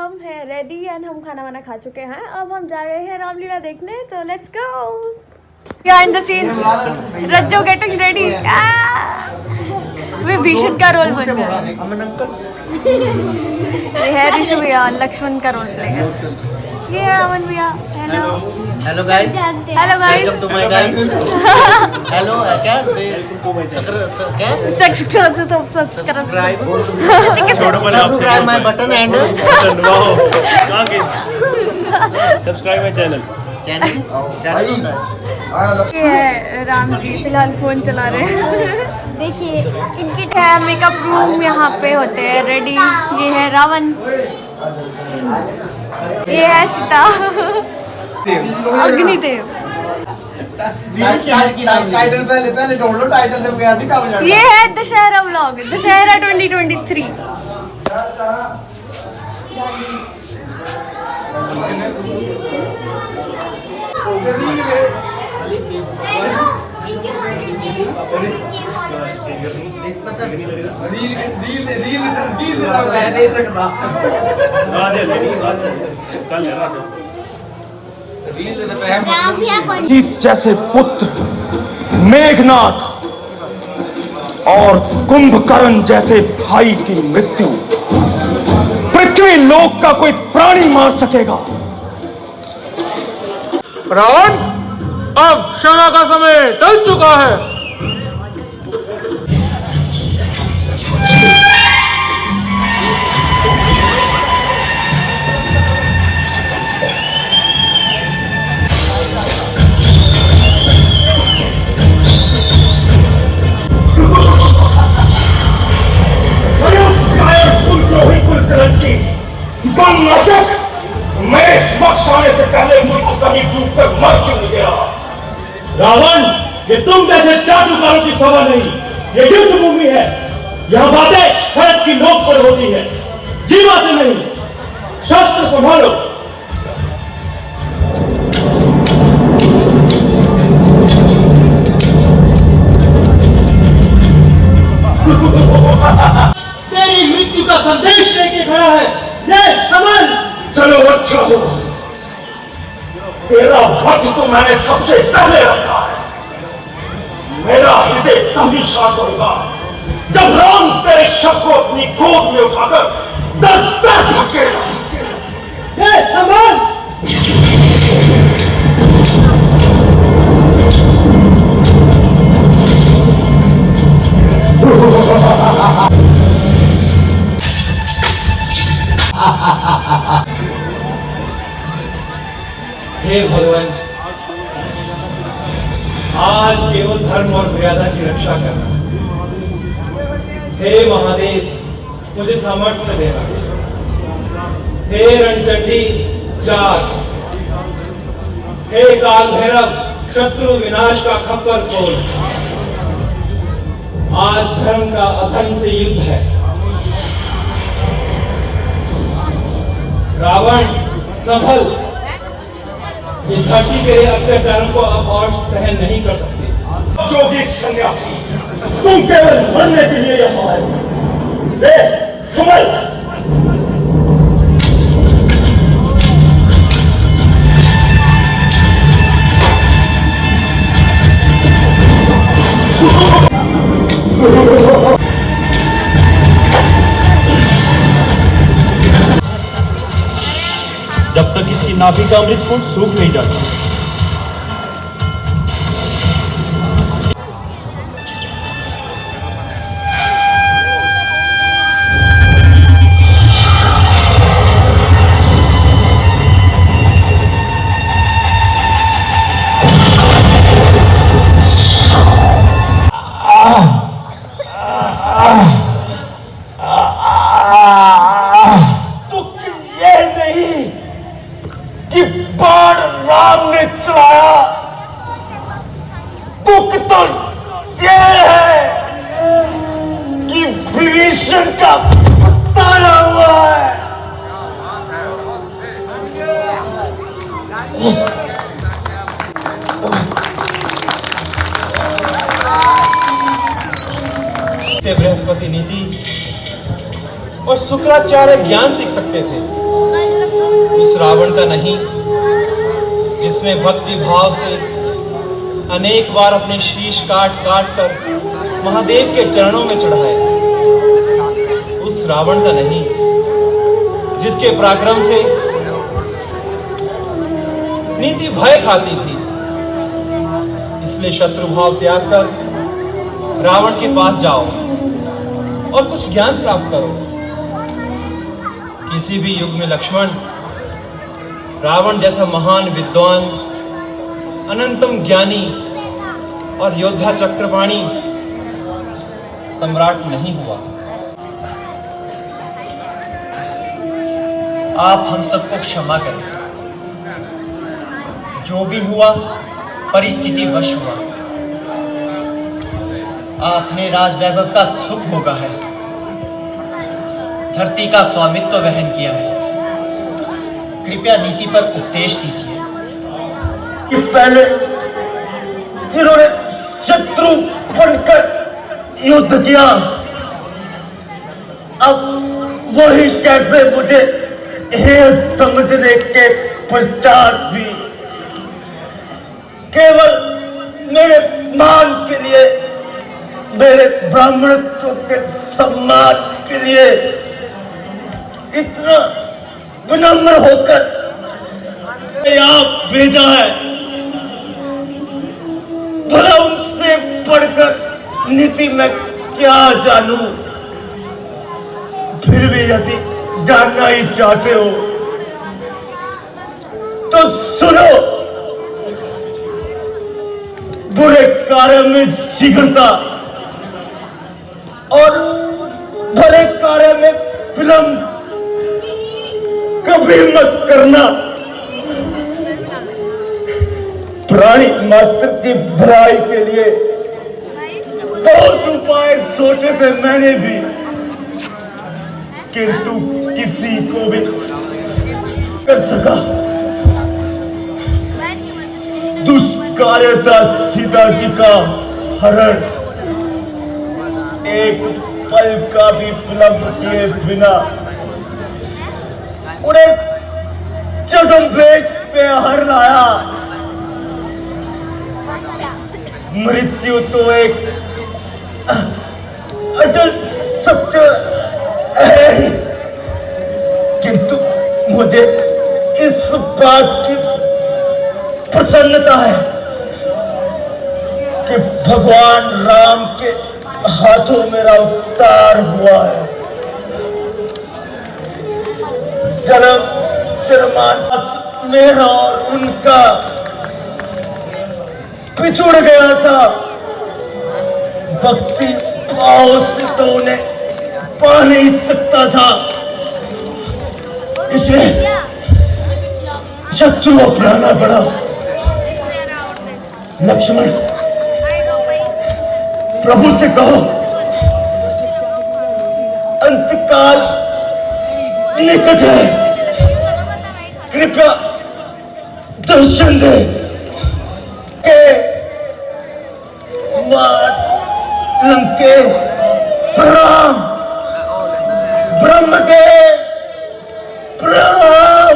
हम हैं ready and हम खाना वाना खा चुके हैं। अब हम जा रहे हैं रामलीला देखने, तो let's go. Behind the scenes Rajjo getting ready. Vibhishan का रोल बन गया। ये है ऋषि भैया लक्ष्मण का रोल प्ले कर। ये है अमन भैया। Hello guys, hello guys, welcome to my guys. Hello क्या subscribe my button and subscribe my channel. Channel ये है राम जी फिलहाल फोन चला रहे हैं। देखिए इनकी है मेकअप रूम यहाँ पे होते हैं रेडी। ये है रावण, ये है सीता, अग्निदेव। पहले ढूंढ लो टाइटल जब गया थी कब जाना। ये है दशहरा व्लॉग, दशहरा 2023। दे सकता जैसे पुत्र मेघनाथ और कुंभकर्ण जैसे भाई की मृत्यु पृथ्वी लोक का कोई प्राणी मार सकेगा। रावण, अब क्षमा का समय टल चुका है। मैं इस वक्त आने से पहले मुझसे कहीं डूब कर मर क्यों नहीं गया? रावण, ये तुम जैसे चाटुकारों की सभा नहीं, ये युद्ध भूमि है। यहाँ बातें खड़क की नोक पर होती है, जीवा से नहीं। शस्त्र संभालो। तेरी मृत्यु का संदेश लेके खड़ा है, ये समझ। चलो अच्छा हो, तेरा वध तो मैंने सबसे पहले रखा है। मेरा हृदय तब ही शांत होगा जब राम तेरे शव को अपनी गोद में उठाकर दर्द पर धकेगा। ये समझ। हे भगवान, आज केवल धर्म और मर्यादा की रक्षा करना। हे महादेव, मुझे सामर्थ्य देना। हे रणचंडी जाग, हे काल भैरव शत्रु विनाश का खप्पर खोल। आज धर्म का अधर्म से युद्ध है। रावण संभल, ये धरती के अत्याचारों को अब और सहन नहीं कर सकते। जोगी सन्यासी, तुम केवल मरने के लिए यहाँ आए हो। समझ, जब तक इसकी नाभि का अमृत कुंड सूख नहीं जाता। कि बाण राम ने चलाया, दुख तो ये है कि विभीषण का तारा हुआ है। से बृहस्पति नीति और शुक्राचार्य ज्ञान सीख सकते थे। उस रावण का नहीं जिसने भक्ति भाव से अनेक बार अपने शीश काट काट कर महादेव के चरणों में चढ़ाए। उस रावण का नहीं जिसके पराक्रम से नीति भय खाती थी। इसलिए शत्रु भाव त्याग कर रावण के पास जाओ और कुछ ज्ञान प्राप्त करो। किसी भी युग में लक्ष्मण रावण जैसा महान विद्वान, अनंतम ज्ञानी और योद्धा चक्रपाणी सम्राट नहीं हुआ। आप हम सबको क्षमा करें। जो भी हुआ परिस्थिति वश हुआ। आपने राज वैभव का सुख भोगा है, धरती का स्वामित्व वहन किया है। कृपया नीति पर उपदेश दीजिए। कि पहले जिन्होंने शत्रु बनकर युद्ध किया, अब वही कैसे मुझे हेय समझने के पश्चात भी केवल मेरे मान के लिए, मेरे ब्राह्मणत्व के सम्मान के लिए इतना विनम्र होकर आप भेजा है। भला उनसे पढ़कर नीति में क्या जानूं? फिर भी यदि जानना ही चाहते हो तो सुनो। बुरे कार्य में शीघ्रता और भले कार्य में विलंब कभी मत करना। प्राणी मात्र की भलाई के लिए बहुत उपाय सोचे थे मैंने भी, किंतु किसी को भी कर सका। दुष्कार्यता सीता जी का हरण एक पल का भी विलंब किए बिना उन्हें चरमपेश पे हर लाया। मृत्यु तो एक अटल सत्य है, किंतु मुझे इस बात की प्रसन्नता है कि भगवान राम के हाथों मेरा उद्धार हुआ है। जन्म जन्मांतर मेरा और उनका पिछुड़ गया था। भक्ति भाव से तो उन्हें पा नहीं सकता था, इसलिए शत्रु अपनाना पड़ा। लक्ष्मण, प्रभु से कहो अंतकाल निकट है, कृपया दर्शन दे। लंके प्रणाम, ब्रह्मदेव प्रणाम,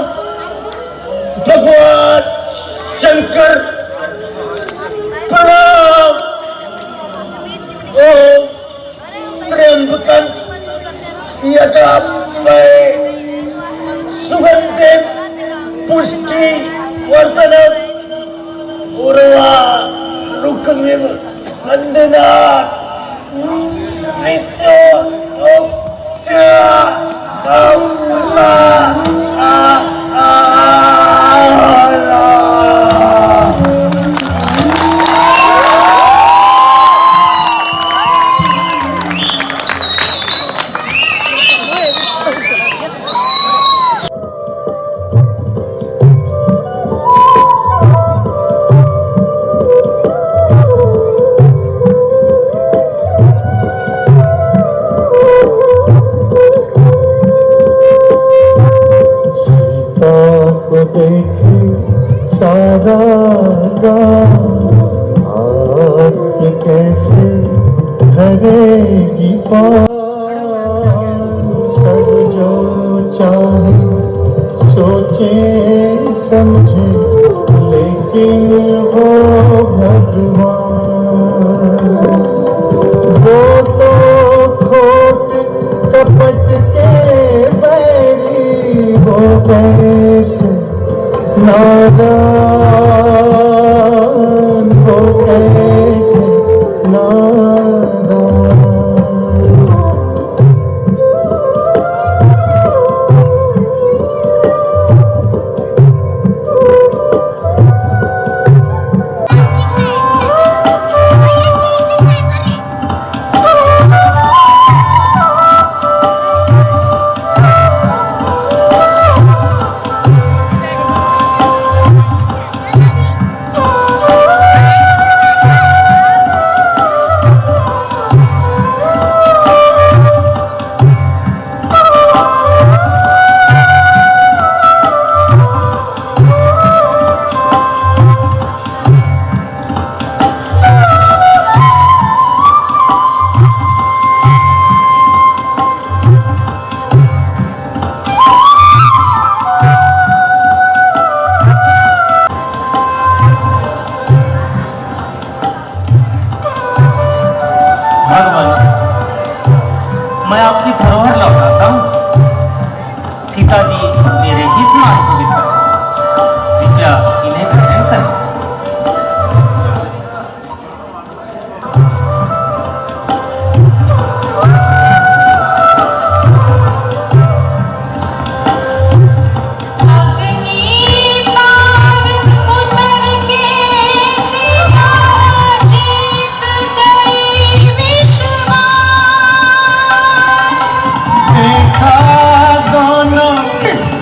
भगवान शंकर प्रणाम। ओम त्र्यंबकं यजामहे सुगंधिं पुष्टिवर्धनम् उर्वारुकमिव बन्धनात् सारा आप कैसे करेगी पार, सब जो चाहे सोचे समझे लेकिन वो भगवान वो तो खोट कपट के बैरी वो कैसे नादान वो कैसे नादान। मैं आपकी धरोहर लौटाता हूँ। सीता जी मेरे ही समान पवित्र हैं। कृपया इन्हें ग्रहण करें।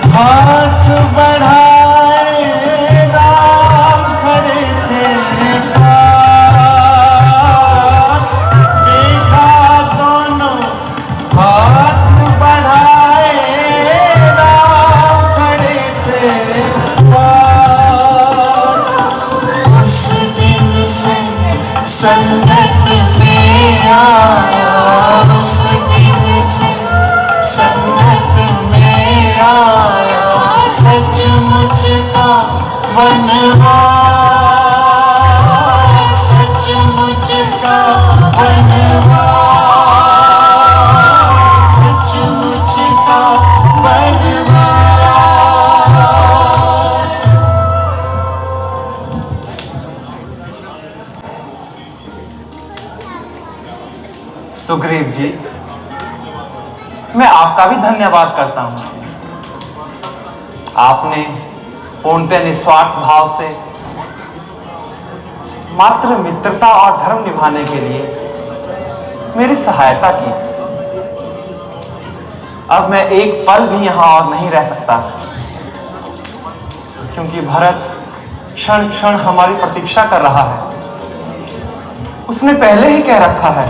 हाथ बढ़ाए राम खड़े थे पास देखा दोनों हाथ बढ़ाए राम खड़े थे पास। उस दिन संगत में आया उस दिन संगत में आया सचमुच का वनवास सचमुच का वनवास सचमुच का वनवास। सुग्रीव जी, मैं आपका भी धन्यवाद करता हूं। आपने पूर्णतः निस्वार्थ भाव से मात्र मित्रता और धर्म निभाने के लिए मेरी सहायता की। अब मैं एक पल भी यहां और नहीं रह सकता, क्योंकि भरत क्षण क्षण हमारी प्रतीक्षा कर रहा है। उसने पहले ही कह रखा है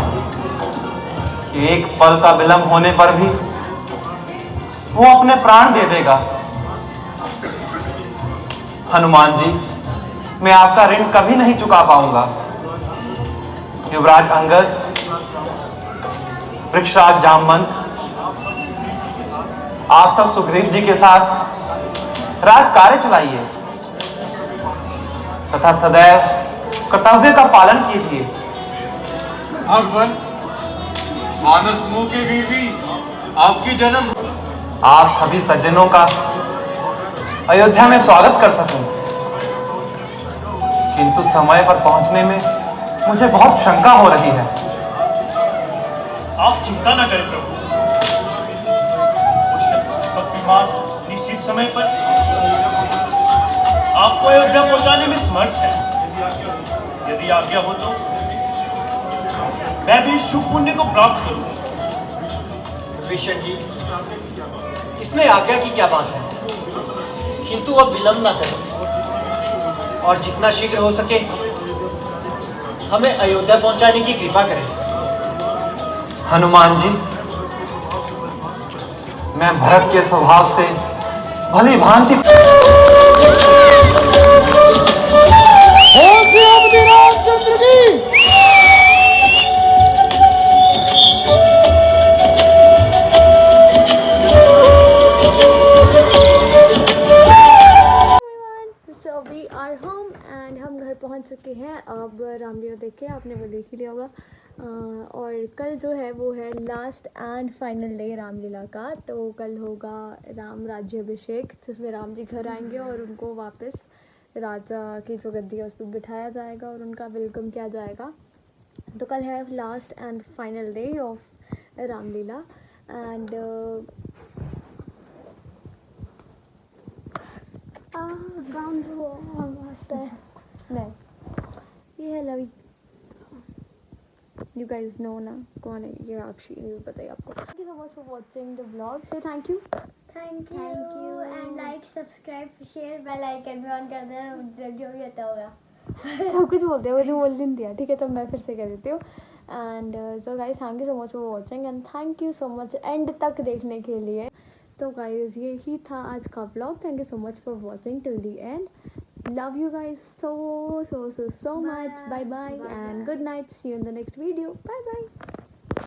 कि एक पल का विलंब होने पर भी वो अपने प्राण दे देगा। हनुमान जी, मैं आपका ऋण कभी नहीं चुका पाऊंगा। युवराज अंगद, वृक्षराज जामवंत, आप सब सुग्रीव जी के साथ राज कार्य चलाइए तथा सदैव कर्तव्य का पालन कीजिए। भगवान, मानव समूह के वीर भी आपकी जन्म आप सभी सज्जनों का अयोध्या में स्वागत कर सकूं, किंतु समय पर पहुंचने में मुझे बहुत शंका हो रही है। आप चिंता न करें प्रभु, विमान निश्चित समय पर आपको अयोध्या पहुंचाने में समर्थ है। यदि आज्ञा हो तो मैं भी शुभ पुण्य को प्राप्त करूंगा। विभीषण जी, इसमें आज्ञा की क्या बात है, किंतु अब विलंब ना करें और जितना शीघ्र हो सके हमें अयोध्या पहुंचाने की कृपा करें। हनुमान जी, मैं भरत के स्वभाव से भली भांति रामचंद्र की पहुंच चुके हैं। अब रामलीला देख के आपने वो देख ही लिया होगा। और कल जो है वो है last and final day Ramlila का। तो कल होगा राम राज्याभिषेक, जिसमें राम जी घर आएंगे और उनको वापस राजा की जो गद्दी है उस पर बिठाया जाएगा और उनका वेलकम किया जाएगा। तो कल है last and final day of Ramlila. And नहीं, ये है लवी। यू गाइज नो ना कौन है ये, अक्षी नहीं बताइए आपको। Thank you so much for watching the vlog. से thank you and like subscribe share bell icon भी ऑन कर देना, जो भी आता होगा। सब कुछ बोलते हैं, मुझे बोल नहीं दिया, ठीक है। तो मैं फिर से कह देती हूँ। And so guys thank you so much for watching and thank you so much and तक देखने के लिए। तो गाइज ये ही था आज का vlog. Thank you so much for watching till the end. Love you guys so much. Bye bye and good night. See you in the next video. Bye bye.